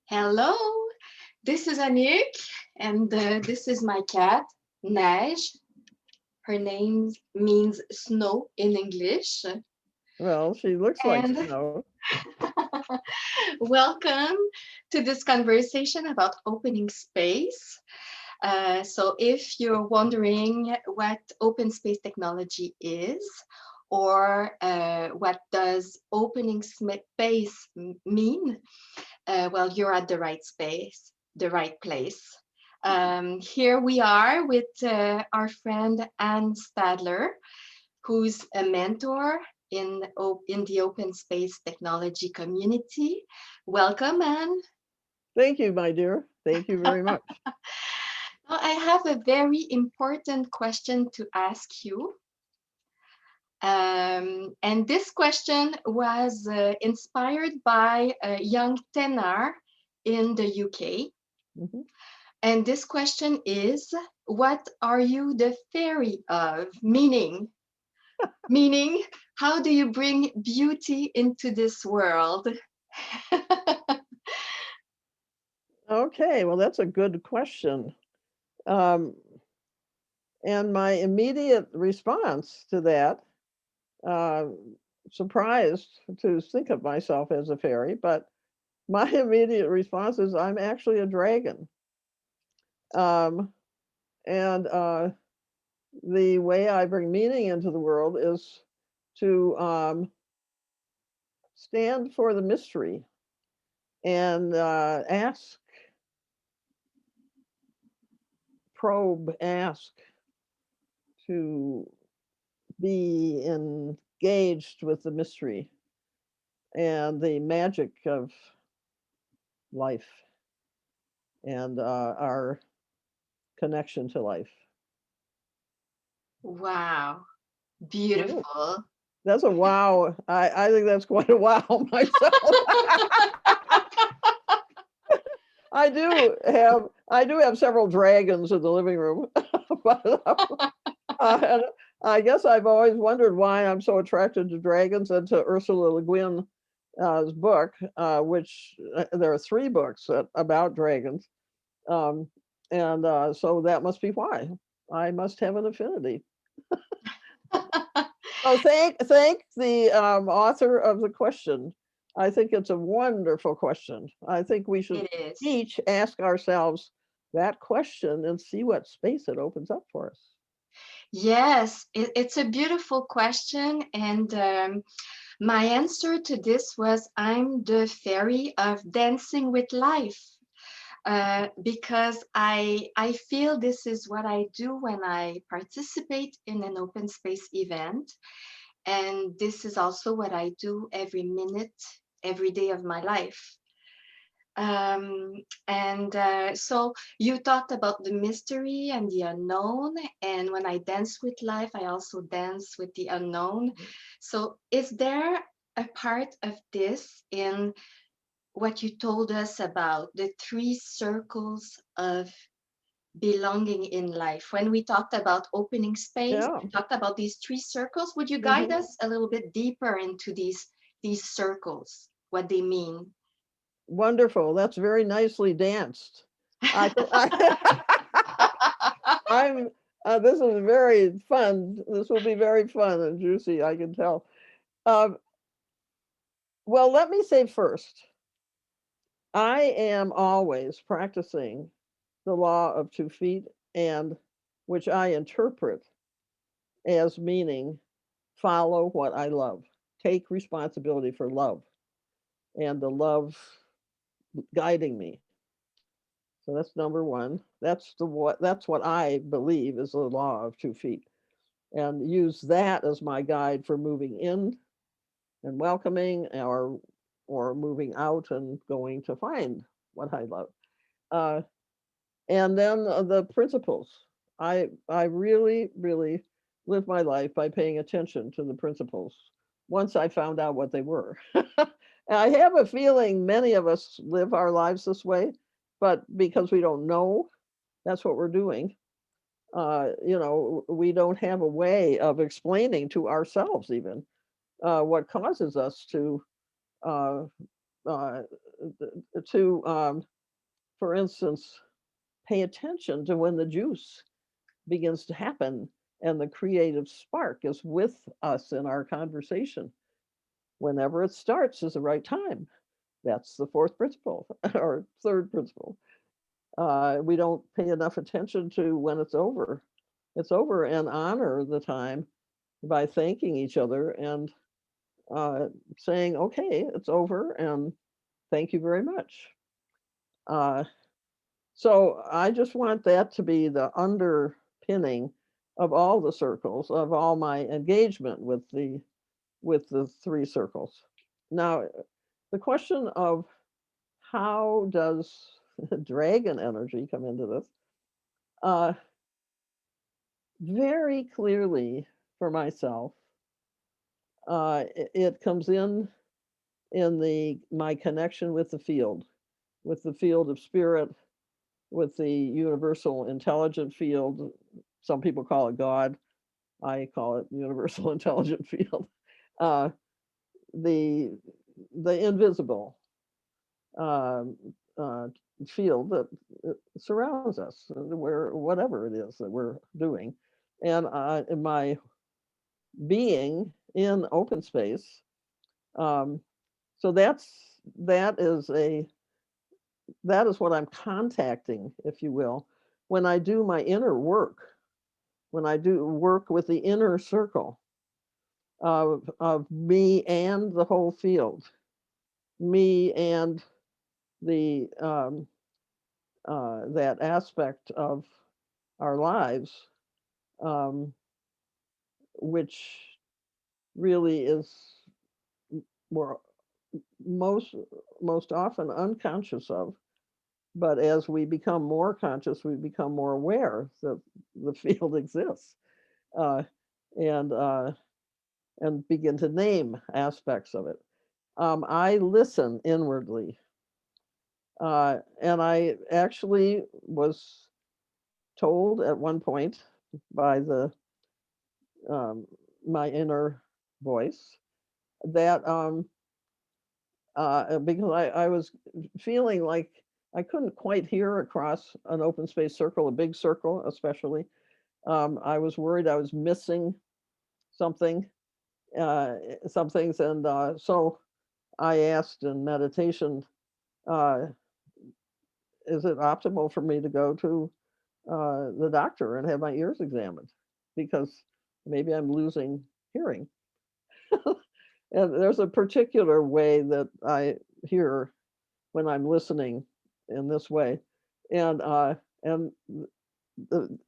Hello, this is Anik, and this is my cat, Neige. Her name means snow in English. Well, she looks like And snow. welcome to this conversation about opening space. So, if you're wondering what open space technology is, or what does opening space mean, well, you're at the right space, the right place. Here we are with our friend Anne Stadler, who's a mentor in the open space technology community. Welcome, Anne. Thank you, my dear. Thank you very much. Now, I have a very important question to ask you. And this question was inspired by a young tenor in the UK. Mhm. And this question is, what are you the fairy of? Meaning, how do you bring beauty into this world? Okay, well, that's a good question. Um, and my immediate response to that, uh, surprised to think of myself as a fairy, but my immediate response is I'm actually a dragon. Um, and the way I bring meaning into the world is to stand for the mystery and ask, probe, ask to be engaged with the mystery and the magic of life and our connection to life. Wow, Ooh, beautiful. that's a wow. I think that's quite a wow myself. I do have several dragons in the living room, and I guess I've always wondered why I'm so attracted to dragons and to Ursula Le Guin's book, which there are three books about dragons, um, and so that must be why I must have an affinity. So thank the author of the question. I think it's a wonderful question. I think we should It is. each ask ourselves that question and see what space it opens up for us. Yes, it's a beautiful question. And my answer to this was I'm the fairy of dancing with life. Because I feel this is what I do when I participate in an open space event. And this is also what I do every minute, every day of my life. Um, and so you talked about the mystery and the unknown. And when I dance with life, I also dance with the unknown. So is there a part of this in what you told us about the three circles of belonging in life? When we talked about opening space, Yeah. we talked about these three circles. Would you guide Mhm. us a little bit deeper into these circles, what they mean? Wonderful. That's very nicely danced. I think I'm. This is very fun. This will be very fun and juicy. I can tell. Um, well, let me say first, I am always practicing the law of 2 feet, and which I interpret as meaning follow what I love, take responsibility for love, and the love guiding me. So that's number one. That's what I believe is the law of 2 feet, and use that as my guide for moving in and welcoming, or moving out and going to find what I love. Uh, and then the principles. I really live my life by paying attention to the principles. Once I found out what they were, I have a feeling many of us live our lives this way, but because we don't know that's what we're doing, we don't have a way of explaining to ourselves even what causes us to uh, uh, to, for instance, pay attention to when the juice begins to happen and the creative spark is with us in our conversation. Whenever it starts is the right time. That's the fourth principle or third principle. We don't pay enough attention to when it's over. It's over and honor the time by thanking each other and saying, okay, it's over and thank you very much. Uh, so I just want that to be the underpinning of all the circles, of all my engagement with the three circles. Now, the question of how does dragon energy come into this? Uh, Very clearly for myself, it comes in the my connection with the field of spirit, with the universal intelligent field. Some people call it God. I call it universal intelligent field. Uh, the the invisible um, uh, field that surrounds us, where whatever it is that we're doing, and in my being in open space. Um, so that is a that is what I'm contacting, if you will, when I do my inner work, when I do work with the inner circle of me and the whole field, me and the that aspect of our lives, um, which really is we're most most often unconscious of. But as we become more conscious, we become more aware that the field exists, uh, and uh, and begin to name aspects of it. I listen inwardly, and I actually was told at one point by the um, my inner voice that because I was feeling like I couldn't quite hear across an open space circle, a big circle, especially. I was worried I was missing something, some things, and so I asked in meditation, uh, "Is it optimal for me to go to the doctor and have my ears examined because maybe I'm losing hearing?" And there's a particular way that I hear when I'm listening in this way, and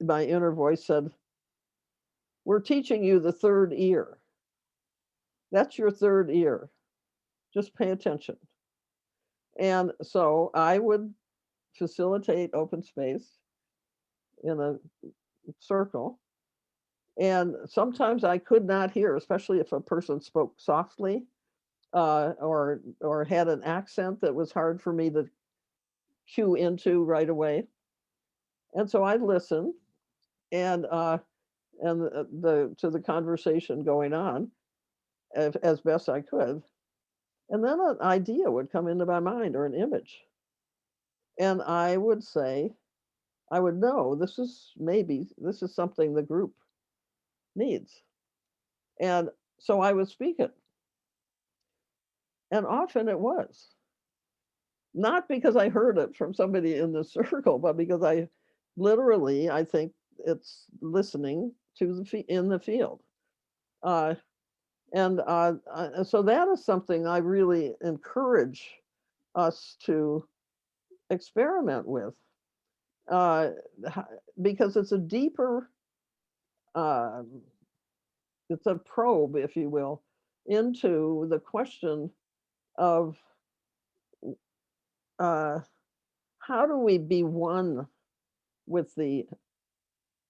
my inner voice said, "We're teaching you the third ear. That's your third ear. Just pay attention." And so I would facilitate open space in a circle. And sometimes I could not hear, especially if a person spoke softly or had an accent that was hard for me to cue into right away. And so I'd listen and the to the conversation going on as best I could. And then an idea would come into my mind or an image. And I would say, I would know this is something the group needs. And so I would speak it. And often it was. Not because I heard it from somebody in the circle, but because I literally, I think it's listening to in the field. Uh, and so that is something I really encourage us to experiment with, uh, because it's a deeper, uh, it's a probe, if you will, into the question of uh, how do we be one with the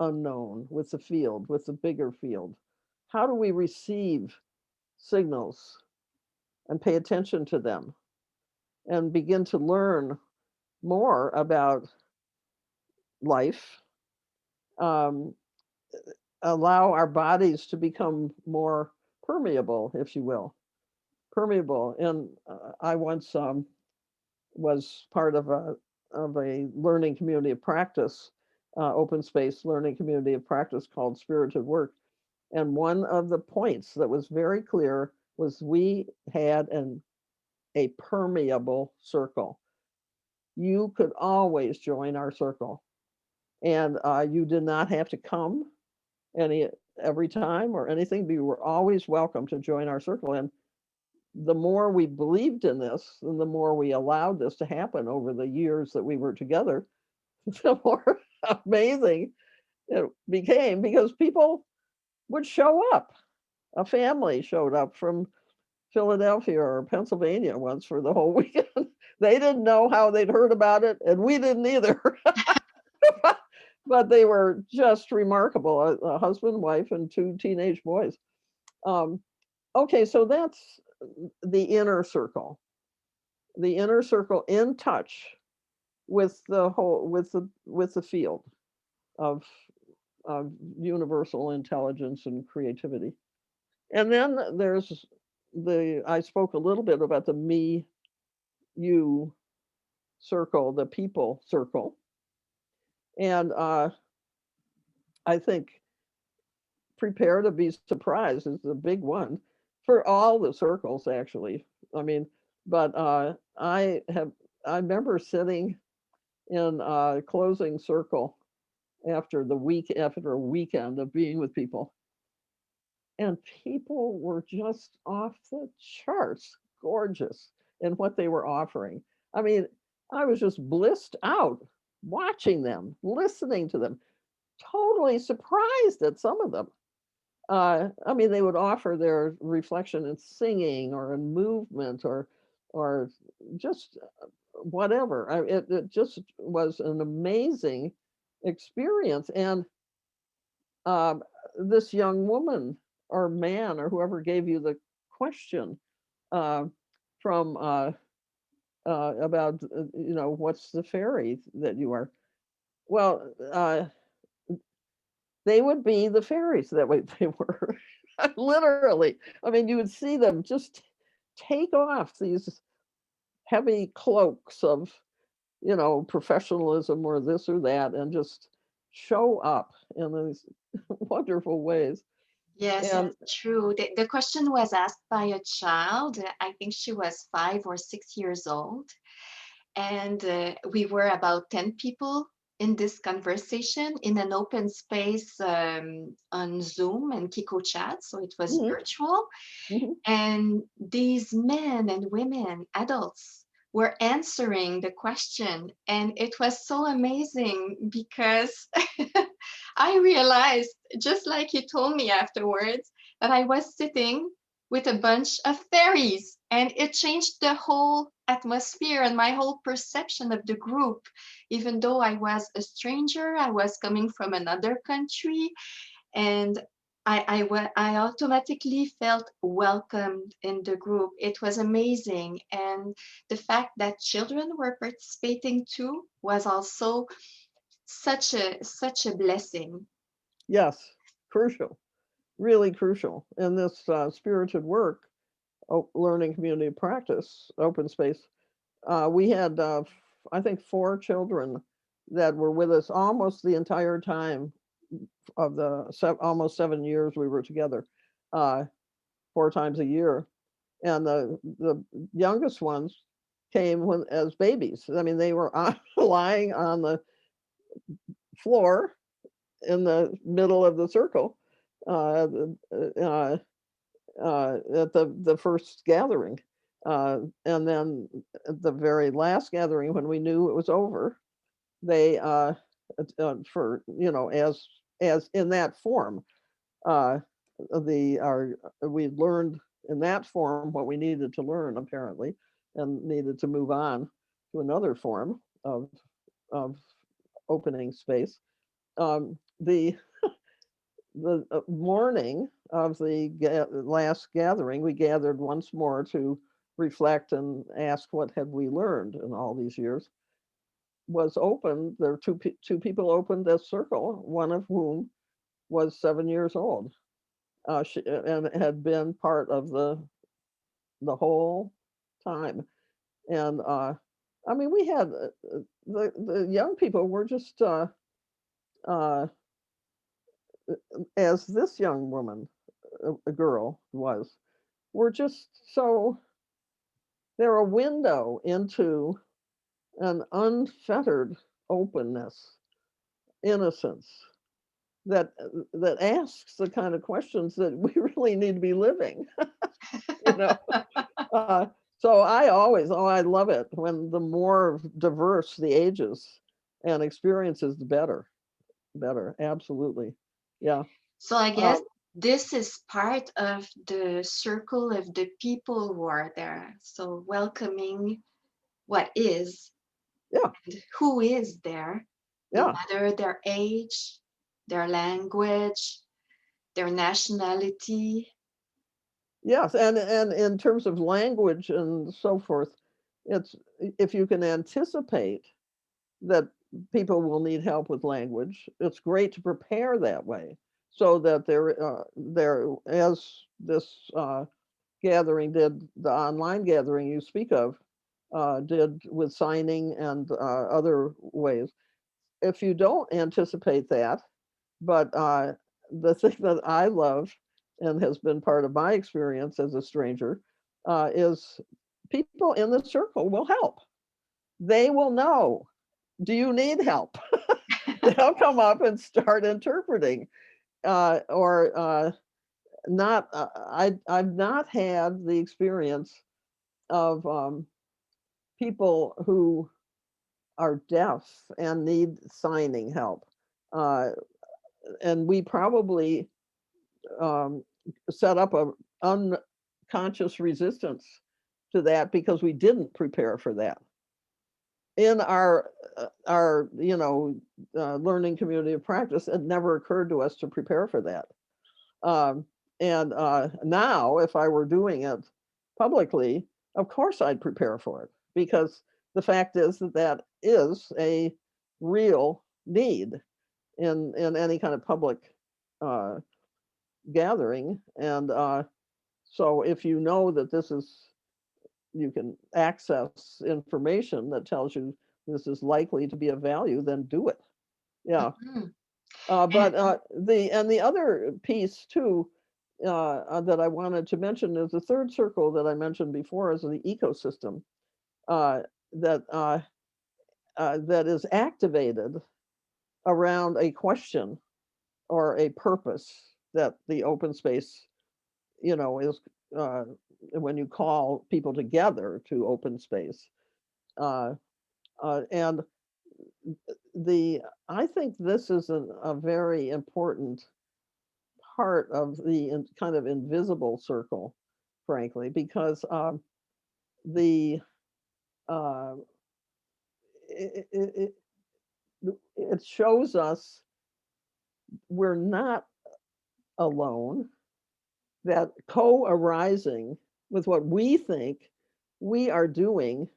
unknown, with the field, with the bigger field? How do we receive signals and pay attention to them and begin to learn more about life, um, allow our bodies to become more permeable, if you will, permeable. And I once was part of a learning community of practice, open space learning community of practice called Spirited Work. And one of the points that was very clear was we had a permeable circle. You could always join our circle, and you did not have to come every time or anything, but you were always welcome to join our circle. And the more we believed in this and the more we allowed this to happen over the years that we were together, the more amazing it became, because people would show up. A family showed up from Philadelphia or Pennsylvania once for the whole weekend. They didn't know how they'd heard about it, and we didn't either. But they were just remarkable, a husband, wife, and two teenage boys. Um, okay, so that's the inner circle. The inner circle in touch with the whole, with the field of of universal intelligence and creativity. And then there's I spoke a little bit about the me, you circle, the people circle. And I think prepare to be surprised is the big one for all the circles, actually. I mean, but I remember sitting in a closing circle after a weekend of being with people, and people were just off the charts gorgeous in what they were offering. I mean, I was just blissed out watching them, listening to them, totally surprised at some of them. I mean, they would offer their reflection in singing or in movement or just whatever. It just was an amazing experience. And this young woman or man or whoever gave you the question uh, from about what's the fairy that you are. Well, they would be the fairies that way they were. Literally. I mean, you would see them just take off these heavy cloaks of, professionalism or this or that, and just show up in these wonderful ways. Yes, And it's true. The question was asked by a child. I think she was 5 or 6 years old. And we were about 10 people in this conversation in an open space on Zoom and Kiko Chat. So it was mhm, virtual. mhm, And these men and women, adults, were answering the question. And it was so amazing because I realized, just like you told me afterwards, that I was sitting with a bunch of fairies. And it changed the whole atmosphere and my whole perception of the group. Even though I was a stranger, I was coming from another country, and I automatically felt welcomed in the group. It was amazing. And the fact that children were participating too was also such a blessing. yes, crucial, really crucial. In this spirited work, learning community practice, open space, we had, I think, 4 children that were with us almost the entire time of the almost 7 years we were together, uh, 4 times a year. And the youngest ones came when as babies. I mean, they were lying on the floor in the middle of the circle uh, at the first gathering. And then at the very last gathering, when we knew it was over, they for as in that form, uh, the our we learned in that form what we needed to learn apparently, and needed to move on to another form of opening space. The morning of the last gathering, we gathered once more to reflect and ask what had we learned in all these years. Was open. There were two people opened this circle, one of whom was 7 years old, and had been part of the the whole time. And I mean, we had the young people were just uh, as this young woman, a girl was, were just so they're a window into an unfettered openness, innocence that that asks the kind of questions that we really need to be living. you know. Uh, so I always, oh, I love it when the more diverse the ages and experiences, the better. Better, absolutely. Yeah. So I Uh, guess this is part of the circle of the people who are there. So welcoming what is yeah, and who is there, no yeah, matter their age, their language, their nationality. yes. And in terms of language and so forth, it's if you can anticipate that people will need help with language, it's great to prepare that way so that there as this gathering did, the online gathering you speak of, did with signing and other ways. If you don't anticipate that, but the thing that I love and has been part of my experience as a stranger is people in the circle will help. They will know. Do you need help? They'll come up and start interpreting. Or not. I've not had the experience of people who are deaf and need signing help. Uh, and we probably um, set up a unconscious resistance to that because we didn't prepare for that in our learning community of practice. It never occurred to us to prepare for that. Um, and now, if I were doing it publicly, of course I'd prepare for it because the fact is that that is a real need in any kind of public uh, gathering. And so, if you know that this is you can access information that tells you this is likely to be of value, then do it. Yeah. Mhm. But the other piece too that I wanted to mention is the third circle that I mentioned before is the ecosystem uh, that that is activated around a question or a purpose that the open space, is uh, when you call people together to open space. Uh, and the I think this is a very important part of the kind of invisible circle, frankly, because the uh, it, it, it shows us we're not alone, that co-arising with what we think we are doing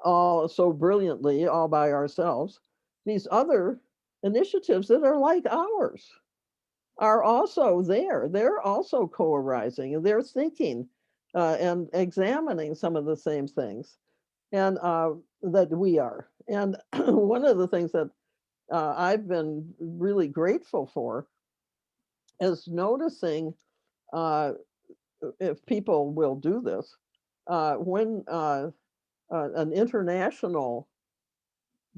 all so brilliantly all by ourselves, these other initiatives that are like ours are also there. They're also co-arising and they're thinking and examining some of the same things and that we are. And one of the things that I've been really grateful for is noticing uh, if people will do this when an international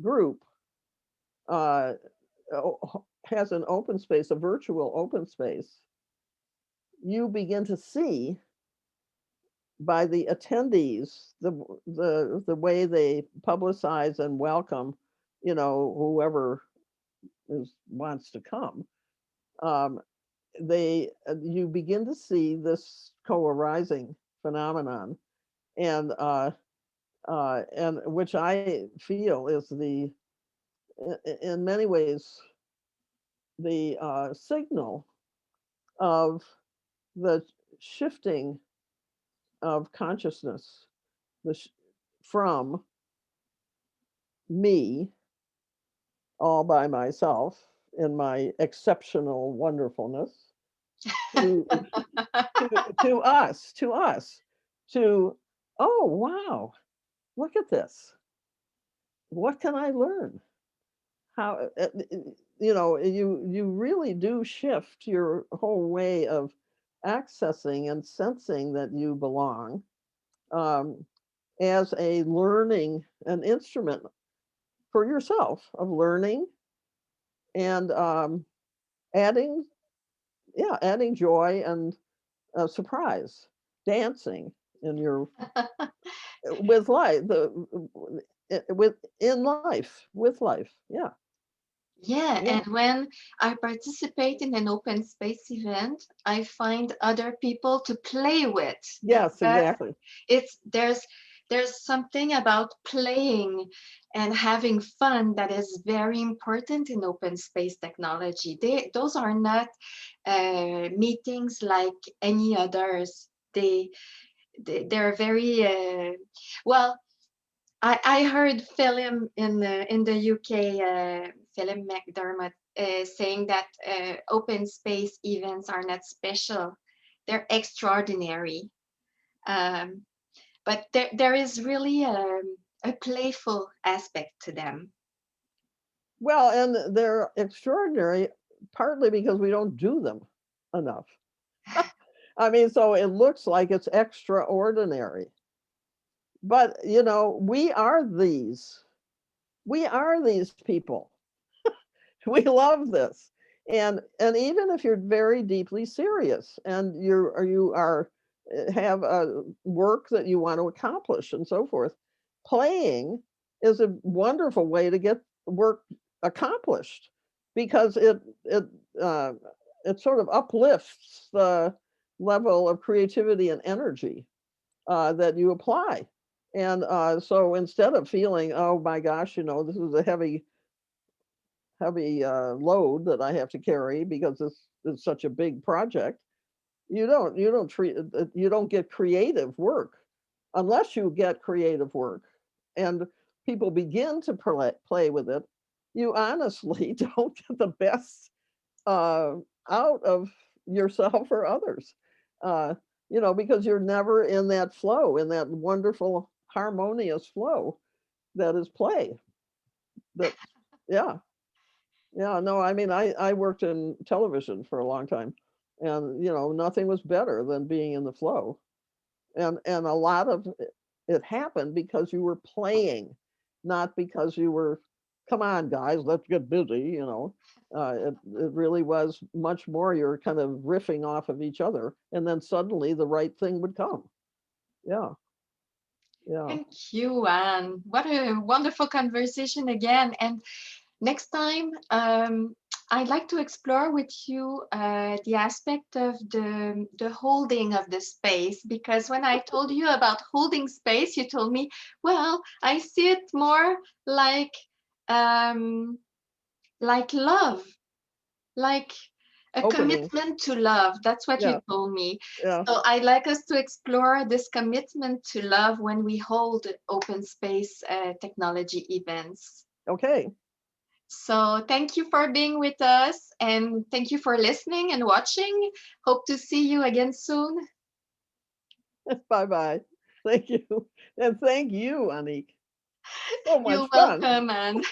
group uh, has an open space, a virtual open space, you begin to see by the attendees the way they publicize and welcome, whoever wants to come. Um, they You begin to see this co-arising phenomenon, and which I feel is in many ways the signal of the shifting of consciousness, the from me all by myself in my exceptional wonderfulness to to us to, oh, wow, look at this. What can I learn? How, you really do shift your whole way of accessing and sensing that you belong, um, as a learning, an instrument for yourself of learning and adding, yeah, adding joy and surprise, dancing in your with life, with in life, with life. Yeah, Yeah, yeah, and when I participate in an open space event, I find other people to play with yes, because exactly. there's something about playing and having fun that is very important in open space technology. Those are not meetings like any others. They're very well. I heard Philip in the UK, Philip McDermott, saying that open space events are not special; they're extraordinary. Um, but there is really a playful aspect to them. Well, and they're extraordinary partly because we don't do them enough. I mean, so it looks like it's extraordinary. But, we are these people. We love this. And even if you're very deeply serious and you are have a work that you want to accomplish and so forth, playing is a wonderful way to get work accomplished because it uh, it sort of uplifts the level of creativity and energy that you apply. And so instead of feeling, oh my gosh, this is a heavy load that I have to carry because this is such a big project. You don't get creative work unless you get creative work, and people begin to play with it. You honestly don't get the best uh, out of yourself or others, uh, because you're never in that flow, in that wonderful harmonious flow that is play. That, yeah. Yeah, no, I mean, I worked in television for a long time, and, nothing was better than being in the flow, and a lot of it happened because you were playing, not because you were, "Come on, guys, let's get busy," it really was much more you're kind of riffing off of each other, and then suddenly the right thing would come. Yeah, yeah. Thank you, Anne. What a wonderful conversation again. And next time, I'd like to explore with you the aspect of the holding of the space, because when I told you about holding space, you told me, well, I see it more like um, like love, like a Opening. commitment to love. That's what you Yeah, told me. yeah. So I'd like us to explore this commitment to love when we hold open space technology events. Okay. So thank you for being with us and thank you for listening and watching. Hope to see you again soon. Bye-bye. Thank you, and thank you, Anik. So You're much fun. welcome, and